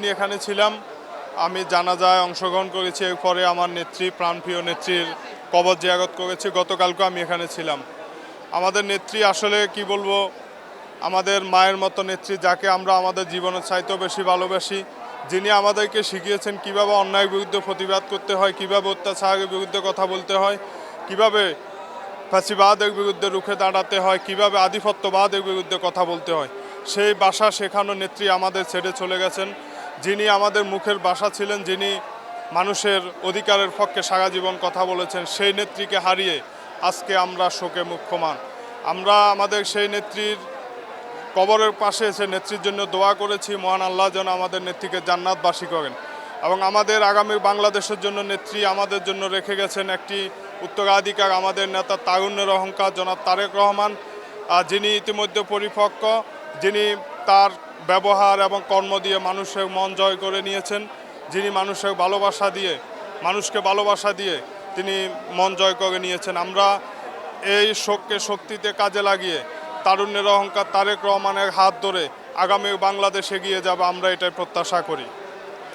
দিনই এখানে ছিলাম, আমি জানাজায় অংশগ্রহণ করেছি। এরপরে আমার নেত্রী, প্রাণপ্রিয় নেত্রীর কবর জিয়ারত করেছি। গতকালকে আমি এখানে ছিলাম। আমাদের নেত্রী আসলে কি বলবো, আমাদের মায়ের মতো নেত্রী, যাকে আমরা আমাদের জীবনের চাইতেও বেশি ভালোবাসি, যিনি আমাদেরকে শিখিয়েছেন কিভাবে অন্যায়ের বিরুদ্ধে প্রতিবাদ করতে হয়, কিভাবে অত্যাচারের বিরুদ্ধে কথা বলতে হয়, কিভাবে ফ্যাসিবাদের বিরুদ্ধে রুখে দাঁড়াতে হয়, কিভাবে আধিপত্যবাদের বিরুদ্ধে কথা বলতে হয়। সেই ভাষা শেখানো নেত্রী আমাদের ছেড়ে চলে গেছেন। যিনি আমাদের মুখের ভাষা ছিলেন, যিনি মানুষের অধিকারের পক্ষে সারা জীবন কথা বলেছেন, সেই নেত্রীকে হারিয়ে আজকে আমরা শোকে মুখ্যমান। আমরা আমাদের সেই নেত্রীর কবরের পাশে এসে নেত্রীর জন্য দোয়া করেছি, মহান আল্লাহ যেন আমাদের নেত্রীকে জান্নাতবাসী করেন। এবং আমাদের আগামী বাংলাদেশের জন্য নেত্রী আমাদের জন্য রেখে গেছেন একটি উত্তরাধিকার, আমাদের নেতা তারুণ্যের অহংকার জনাব তারেক রহমান, যিনি ইতিমধ্যে পরিপক্ক, যিনি তার ব্যবহার এবং কর্ম দিয়ে মানুষের মন জয় করে নিয়েছেন, যিনি মানুষকে ভালোবাসা দিয়ে তিনি মন জয় করে নিয়েছেন। আমরা এই শোককে শক্তিতে কাজে লাগিয়ে তারুণ্যের অহংকার তারেক রহমানের হাত ধরে আগামী বাংলাদেশ এগিয়ে যাবে, আমরা এটাই প্রত্যাশা করি।